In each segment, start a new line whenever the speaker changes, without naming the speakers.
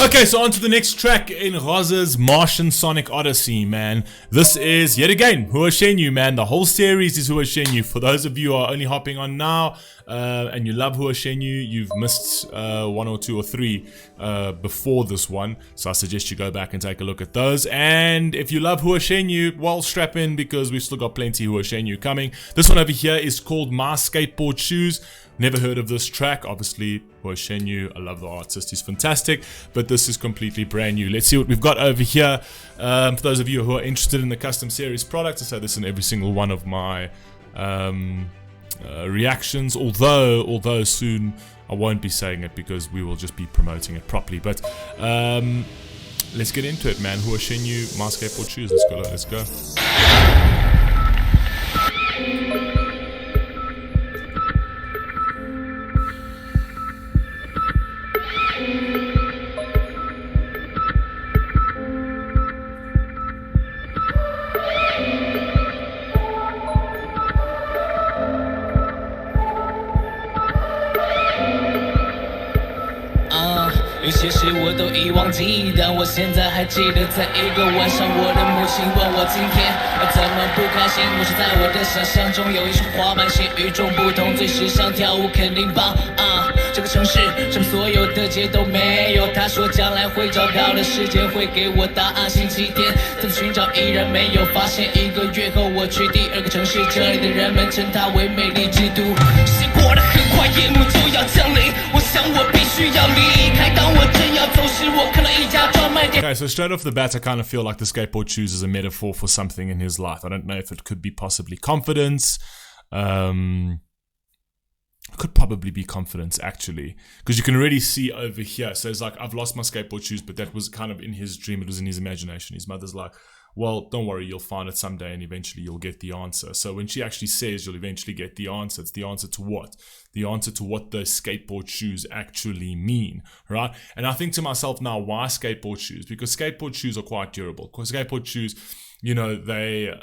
Okay, so on to the next track in Roza's Martian Sonic Odyssey, man. This is, yet again, Hua Chenyu, man. The whole series is Hua Chenyu. For those of you who are only hopping on now, and you love Hua Chenyu, you've missed 1 or 2 or 3 before this one. So I suggest you go back and take a look at those. And if you love Hua Chenyu, well, strap in because we've still got plenty Hua Chenyu coming. This one over here is called My Skateboard Shoes. Never heard of this track. Obviously, Hua Chenyu, I love the artist, he's fantastic, but this is completely brand new. Let's see what we've got over here. For those of you who are interested in the custom series products, I say this in every single one of my reactions, although soon I won't be saying it because we will just be promoting it properly. But let's get into it, man. Hua Chenyu, My Skateboard Shoes. Let's go.
有些事我都已忘记，但我现在还记得，在一个晚上，我的母亲问我今天怎么不开心。我说在我的想象中有一双滑板鞋与众不同，最时尚，跳舞肯定棒啊！这个城市什么所有的街都没有。他说将来会找到的时间会给我答案。星期天再次寻找依然没有发现。1个月后我去第2个城市，这里的人们称它为美丽之都。时间过得很快，夜幕就要降临，我想我必须要离开。当我正要走时，我看到一家专卖店。
Okay, so straight off the bat, I kind of feel like the skateboard shoes is a metaphor for something in his life. I don't know if it could be possibly confidence. Could probably be confidence, actually, because you can already see over here. So it's like, I've lost my skateboard shoes, but that was kind of in his dream. It was in his imagination. His mother's like, well, don't worry, you'll find it someday and eventually you'll get the answer. So when she actually says you'll eventually get the answer, it's the answer to what? The answer to what those skateboard shoes actually mean, right? And I think to myself now, why skateboard shoes? Because skateboard shoes are quite durable. Because skateboard shoes, you know, they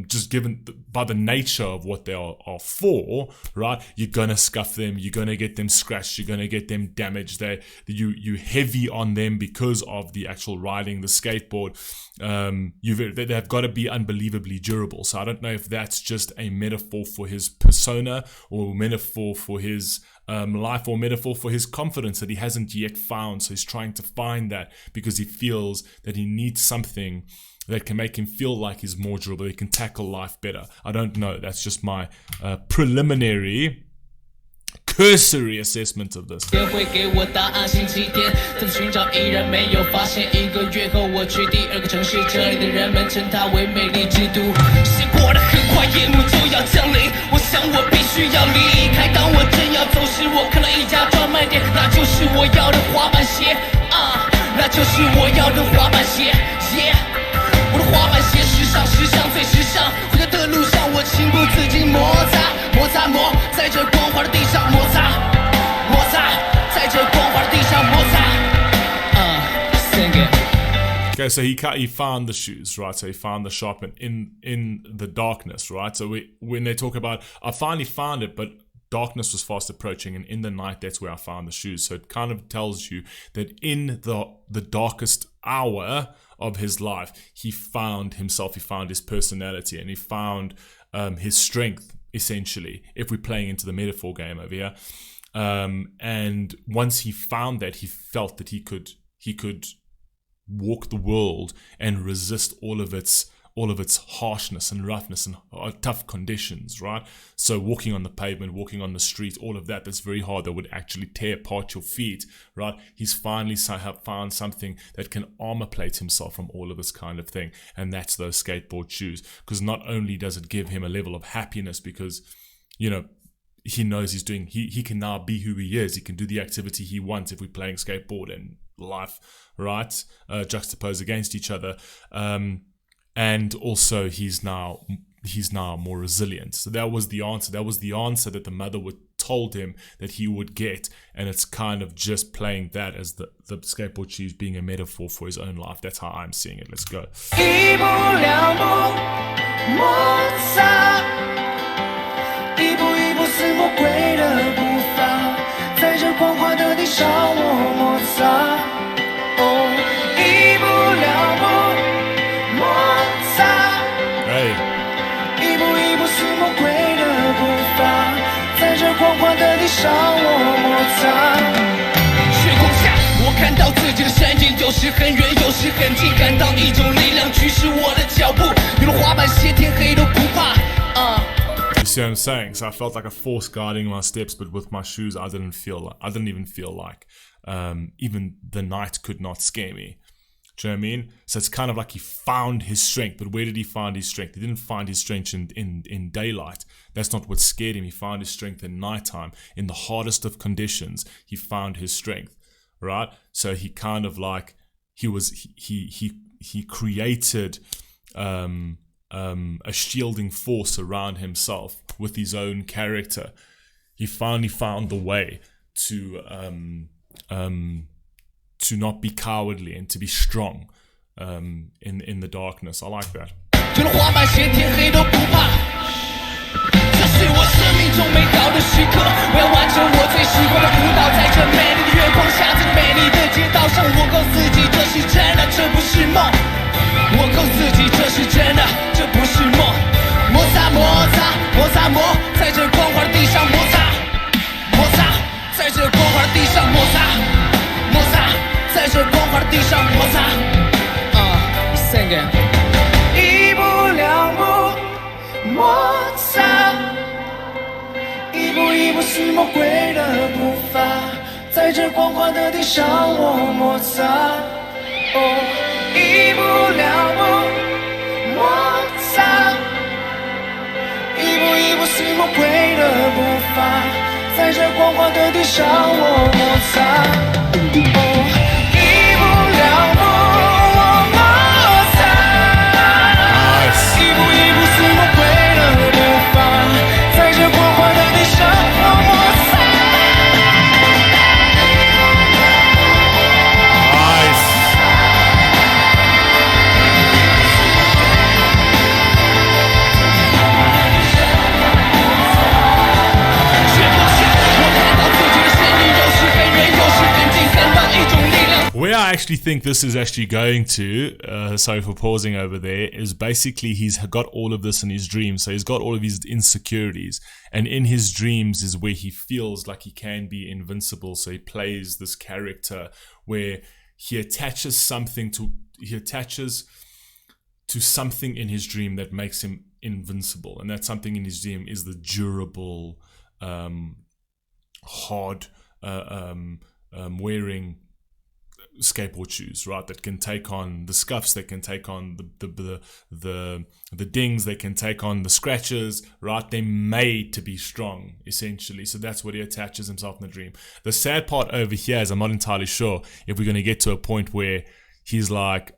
just given by the nature of what they are for, right? You're gonna scuff them, you're gonna get them scratched, you're gonna get them damaged. You heavy on them because of the actual riding the skateboard. They've got to be unbelievably durable. So I don't know if that's just a metaphor for his persona, or metaphor for his life, or metaphor for his confidence that he hasn't yet found. So he's trying to find that because he feels that he needs something that can make him feel like he's more durable, he can tackle life better. I don't know. That's just my preliminary, cursory assessment of this.
会给我答案。星期天再次寻找依然没有发现。1个月后我去第2个城市，这里的人们称它为美丽之都。时间过得很快，夜幕就要降临，我想我必须要离开。当我正要走时，我看到一家专卖店，那就是我要的滑板鞋啊，那就是我要的滑板鞋。我的滑板鞋时尚，时尚最时尚。回家的路上，我情不自禁摩擦，摩擦摩，在这光滑的地上摩擦，摩擦，在这光滑的地上摩擦。Sing it.
Okay, so he found the shoes, right? So he found the shop and in the darkness, right? So when they talk about, I finally found it, but darkness was fast approaching, and in the night, that's where I found the shoes. So it kind of tells you that in the darkest hour of his life, he found himself, he found his personality, and he found his strength, essentially, if we're playing into the metaphor game over here. And once he found that, he felt that he could walk the world and resist all of its harshness and roughness and tough conditions, right? So walking on the pavement, walking on the street, all of that's very hard, that would actually tear apart your feet, right? He's finally found something that can armor plate himself from all of this kind of thing, and that's those skateboard shoes. Because not only does it give him a level of happiness, because, you know, he knows he can now be who he is. He can do the activity he wants if we're playing skateboard and life, right? Juxtaposed against each other. And also he's now more resilient. So that was the answer. That was the answer that the mother told him that he would get. And it's kind of just playing that as the skateboard shoes being a metaphor for his own life. That's how I'm seeing it. Let's go.
一步两步摩擦，一步一步似魔鬼的步伐，在这光滑的地上我摩擦。上我摩擦。月光下，我看到自己的身影，有时很远，有时很近，感到一种力量驱使我的脚步。有了滑板鞋，天黑都不怕。
You see what I'm saying? So I felt like a force guiding my steps, but with my shoes, I didn't even feel like even the night could not scare me. Do you know what I mean? So it's kind of like he found his strength, but where did he find his strength? He didn't find his strength in daylight. That's not what scared him. He found his strength in nighttime. In the hardest of conditions, he found his strength, right? So he kind of like he created a shielding force around himself with his own character. He finally found the way to not be cowardly and to be strong in the darkness. I like that.
有了滑板鞋，天黑都不怕。这是我生命中美好的时刻，我要完成我最习惯的舞蹈，在这美丽的月光下，在美丽的街道上，我告诉自己这是真的，这不是梦。我告诉自己这是真的，这不是梦。摩擦摩擦摩擦摩，在这光滑的地上摩擦摩擦，在这光滑的地上摩擦摩擦，在这光滑的地上摩擦。Sing it。一步两步摩擦，一步一步是魔鬼的步伐，在这光滑的地上我摩擦。一步两步摩擦，一步一步是魔鬼的步伐，在这光滑的地上我摩擦。一步两步我摩擦，一步一步是魔鬼的步伐，在这光滑的地上我摩擦。
Where I actually think this is actually going to, sorry for pausing over there, is basically he's got all of this in his dreams. So he's got all of his insecurities. And in his dreams is where he feels like he can be invincible. So he plays this character where he attaches to something in his dream that makes him invincible. And that something in his dream is the durable, hard, wearing skateboard shoes, right? That can take on the scuffs, they can take on the dings, they can take on the scratches, right? They're made to be strong, essentially. So that's what he attaches himself in the dream. The sad part over here is I'm not entirely sure if we're going to get to a point where he's like,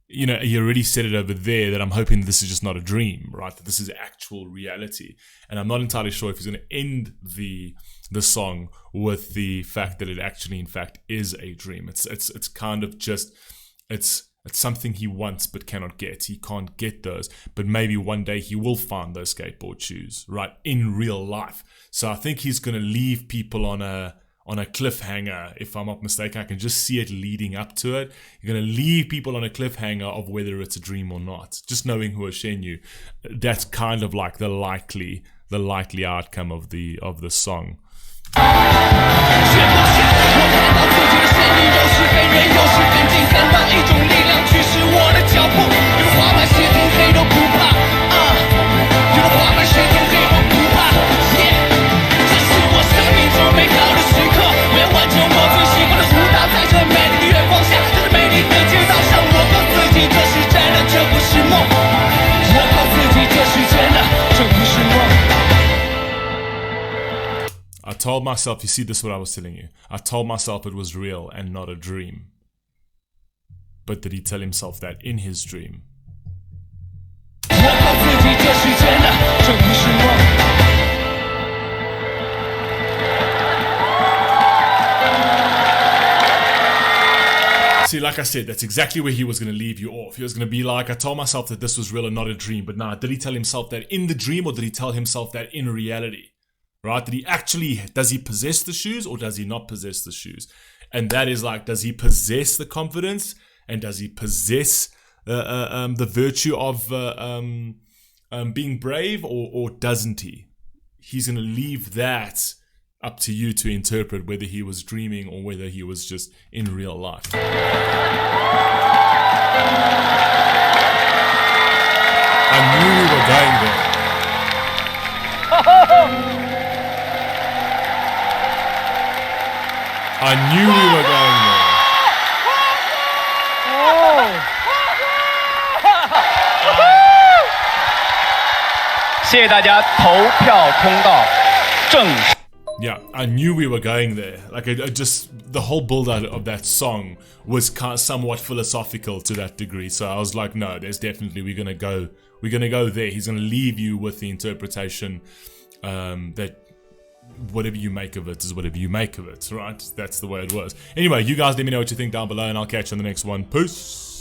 you know, he already said it over there that I'm hoping this is just not a dream, right? That this is actual reality. And I'm not entirely sure if he's going to end the song with the fact that it actually, in fact, is a dream. It's kind of just, it's something he wants but cannot get. He can't get those. But maybe one day he will find those skateboard shoes, right? In real life. So I think he's going to leave people on a cliffhanger, if I'm not mistaken. I can just see it leading up to it. You're going to leave people on a cliffhanger of whether it's a dream or not. Just knowing Hua Chenyu, that's kind of like the likely outcome of the song. 月光下，我看到自己的身影，有时很远，有时很近，感到一种力量驱使我的脚步。有了滑板鞋，天黑都不怕。有了滑板鞋，天黑都不怕。这是我生命中美好的时刻，我要完成我最喜欢的舞蹈，在这美丽的月光下，在这美丽的街道上，我告诉自己这是真的，这不是梦。我告诉自己这是真的，这不是梦。I told myself, you see, this is what I was telling you. I told myself it was real and not a dream. But did he tell himself that in his dream? See, like I said, that's exactly where he was going to leave you off. He was going to be like, I told myself that this was real and not a dream. But now, did he tell himself that in the dream, or did he tell himself that in reality? Right? Does he possess the shoes, or does he not possess the shoes? And that is like, does he possess the confidence, and does he possess the virtue of being brave, or doesn't he? He's going to leave that up to you to interpret whether he was dreaming or whether he was just in real life. I knew we were going there. I knew we were going there.
谢谢大家，投票通道正式。
Yeah, I knew we were going there. Like, I just the whole build out of that song was somewhat philosophical to that degree. So I was like, no, there's definitely we're gonna go there. He's gonna leave you with the interpretation that whatever you make of it is whatever you make of it, right? That's the way it was. Anyway, you guys let me know what you think down below, and I'll catch you on the next one. Peace.